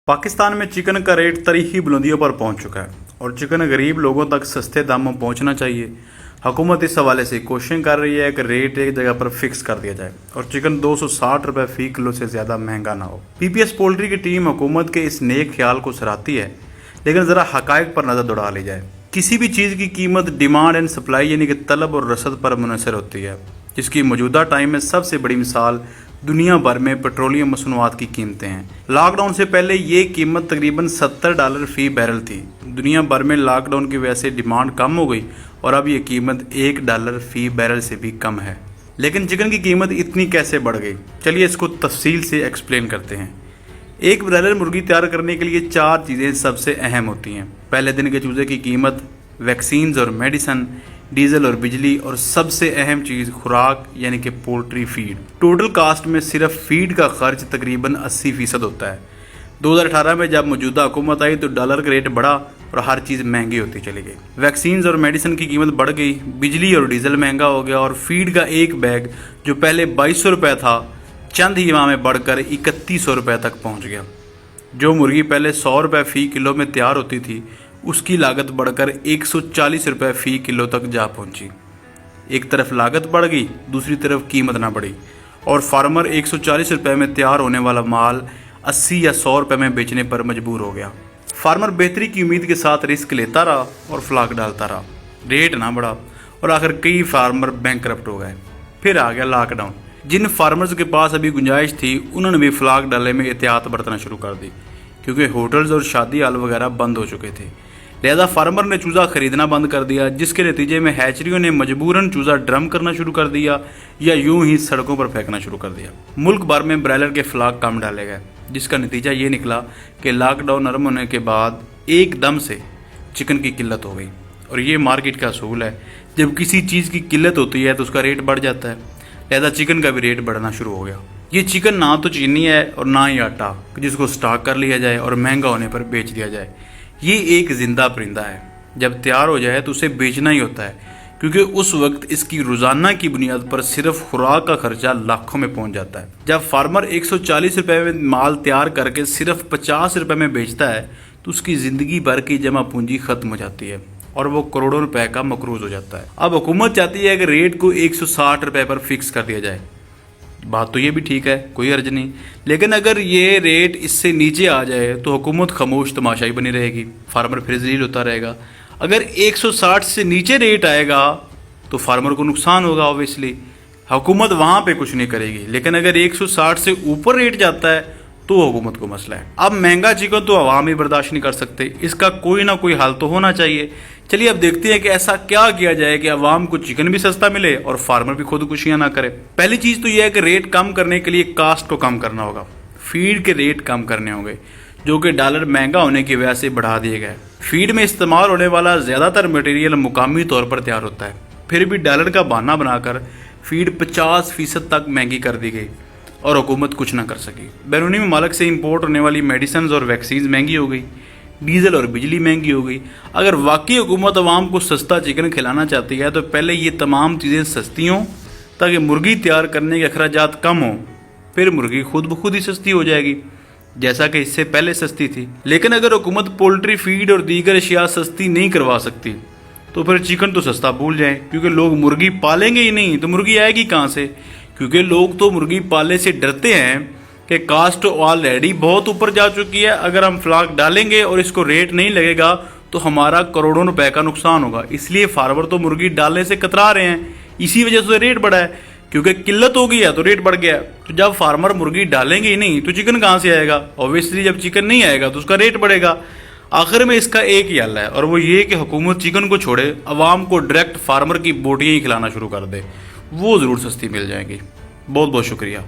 पाकिस्तान में चिकन का रेट तारीखी बुलंदियों पर पहुंच चुका है और चिकन गरीब लोगों तक सस्ते दामों में पहुंचना चाहिए। हुकूमत इस हवाले से कोशिश कर रही है कि रेट एक जगह पर फिक्स कर दिया जाए और चिकन 260 रुपये फी किलो से ज़्यादा महंगा ना हो। पीपीएस पोल्ट्री की टीम हुकूमत के इस नेक ख्याल को सराहती है, लेकिन ज़रा हकायक पर नज़र दौड़ा ली जाए। किसी भी चीज़ की कीमत डिमांड एंड सप्लाई यानी कि तलब और रसद पर मुनहसर होती है, जिसकी मौजूदा टाइम में सबसे बड़ी मिसाल दुनिया भर में पेट्रोलियम मसनूआत की कीमतें हैं। लॉकडाउन से पहले ये कीमत तकरीबन $70 फी बैरल थी। दुनिया भर में लॉकडाउन की वजह से डिमांड कम हो गई और अब ये कीमत $1 फी बैरल से भी कम है। लेकिन चिकन की कीमत इतनी कैसे बढ़ गई, चलिए इसको तफसील से एक्सप्लेन करते हैं। एक ब्रायलर मुर्गी तैयार करने के लिए 4 चीज़ें सबसे अहम होती हैं। पहले दिन के चूजे की कीमत, वैक्सीन्स और मेडिसन, डीजल और बिजली, और सबसे अहम चीज़ खुराक यानी कि पोल्ट्री फीड। टोटल कास्ट में सिर्फ फीड का खर्च तकरीबन 80% होता है। 2018 में जब मौजूदा हुकूमत आई तो डॉलर का रेट बढ़ा और हर चीज़ महंगी होती चली गई। वैक्सीन्स और मेडिसिन की कीमत बढ़ गई, बिजली और डीजल महंगा हो गया और फीड का एक बैग जो पहले 2200 रुपये था, चंद ही माह में बढ़कर 3100 रुपये तक पहुँच गया। जो मुर्गी पहले 100 रुपये फ़ी किलो में तैयार होती थी, उसकी लागत बढ़कर 140 रुपये फ़ी किलो तक जा पहुंची। एक तरफ लागत बढ़ गई, दूसरी तरफ कीमत ना बढ़ी और फार्मर 140 रुपये में तैयार होने वाला माल 80 या 100 रुपये में बेचने पर मजबूर हो गया। फार्मर बेहतरी की उम्मीद के साथ रिस्क लेता रहा और फ्लाक डालता रहा, रेट ना बढ़ा और आखिर कई फार्मर बैंकरप्ट हो गए। फिर आ गया लॉकडाउन। जिन फार्मर्स के पास अभी गुंजाइश थी, उन्होंने भी फ्लाक डालने में एहतियात बरतना शुरू कर दी, क्योंकि होटल्स और शादी हाल वगैरह बंद हो चुके थे। लिहाजा फार्मर ने चूज़ा खरीदना बंद कर दिया, जिसके नतीजे में हैचरियों ने मजबूरन चूज़ा ड्रम करना शुरू कर दिया या यूं ही सड़कों पर फेंकना शुरू कर दिया। मुल्क भर में ब्रायलर के फ्लाक कम डाले गए, जिसका नतीजा ये निकला कि लॉकडाउन नरम होने के बाद एकदम से चिकन की किल्लत हो गई। और ये मार्केट का असूल है, जब किसी चीज़ की किल्लत होती है तो उसका रेट बढ़ जाता है। लिहाजा चिकन का भी रेट बढ़ना शुरू हो गया। ये चिकन ना तो चीनी है और ना ही आटा जिसको स्टॉक कर लिया जाए और महंगा होने पर बेच दिया जाए। ये एक जिंदा परिंदा है, जब तैयार हो जाए तो उसे बेचना ही होता है, क्योंकि उस वक्त इसकी रोजाना की बुनियाद पर सिर्फ खुराक का खर्चा लाखों में पहुंच जाता है। जब फार्मर 140 रुपये में माल तैयार करके सिर्फ 50 रुपये में बेचता है तो उसकी ज़िंदगी भर की जमा पूंजी खत्म हो जाती है और वो करोड़ों रुपए का मकरूज हो जाता है। अब हुकूमत चाहती है कि रेट को 160 रुपये पर फिक्स कर दिया जाए। बात तो ये भी ठीक है, कोई अर्ज नहीं, लेकिन अगर ये रेट इससे नीचे आ जाए तो हुकूमत खामोश तमाशाई बनी रहेगी, फार्मर फिर जलील होता रहेगा। अगर 160 से नीचे रेट आएगा तो फार्मर को नुकसान होगा, ऑब्वियसली हुकूमत वहाँ पे कुछ नहीं करेगी। लेकिन अगर 160 से ऊपर रेट जाता है तो हुकूमत को मसला है। अब महंगा चिकन तो अवाम ही बर्दाश्त नहीं कर सकते, इसका कोई ना कोई हल तो होना चाहिए। चलिए अब देखते हैं कि ऐसा क्या किया जाए कि अवाम को चिकन भी सस्ता मिले और फार्मर भी खुदकुशियां ना करे। पहली चीज़ तो यह है कि रेट कम करने के लिए कास्ट को कम करना होगा। फीड के रेट कम करने होंगे, जो कि डॉलर महंगा होने की वजह से बढ़ा दिए गए। फीड में इस्तेमाल होने वाला ज़्यादातर मटेरियल मुकामी तौर पर तैयार होता है, फिर भी डॉलर का बहाना बनाकर फीड 50% तक महंगी कर दी गई और हुकूमत कुछ ना कर सकी। बैरूनी ममालिक से इंपोर्ट होने वाली मेडिसिन और वैक्सीन महंगी हो गई, डीजल और बिजली महंगी हो गई। अगर वाकई हुकूमत अवाम को सस्ता चिकन खिलाना चाहती है तो पहले ये तमाम चीज़ें सस्ती हों, ताकि मुर्गी तैयार करने के अखराजात कम हों, फिर मुर्गी खुद ब खुद ही सस्ती हो जाएगी, जैसा कि इससे पहले सस्ती थी। लेकिन अगर हुकूमत पोल्ट्री फीड और दीगर अशिया सस्ती नहीं करवा सकती तो फिर चिकन तो सस्ता भूल जाए, क्योंकि लोग मुर्गी पालेंगे ही नहीं तो मुर्गी आएगी कहाँ से। क्योंकि लोग तो मुर्गी पालने से डरते हैं कि कास्ट ऑलरेडी बहुत ऊपर जा चुकी है, अगर हम फ्लाक डालेंगे और इसको रेट नहीं लगेगा तो हमारा करोड़ों रुपए का नुकसान होगा। इसलिए फार्मर तो मुर्गी डालने से कतरा रहे हैं, इसी वजह से रेट बढ़ा है, क्योंकि किल्लत हो गई है तो रेट बढ़ गया। तो जब फार्मर मुर्गी डालेंगे ही नहीं तो चिकन कहाँ से आएगा? ऑब्वियसली जब चिकन नहीं आएगा तो उसका रेट बढ़ेगा। आखिर में इसका एक ही हल है, और वो ये कि हुकूमत चिकन को छोड़े, अवाम को डायरेक्ट फार्मर की बोटियाँ ही खिलाना शुरू कर दे, वो ज़रूर सस्ती मिल जाएगी। बहुत बहुत शुक्रिया।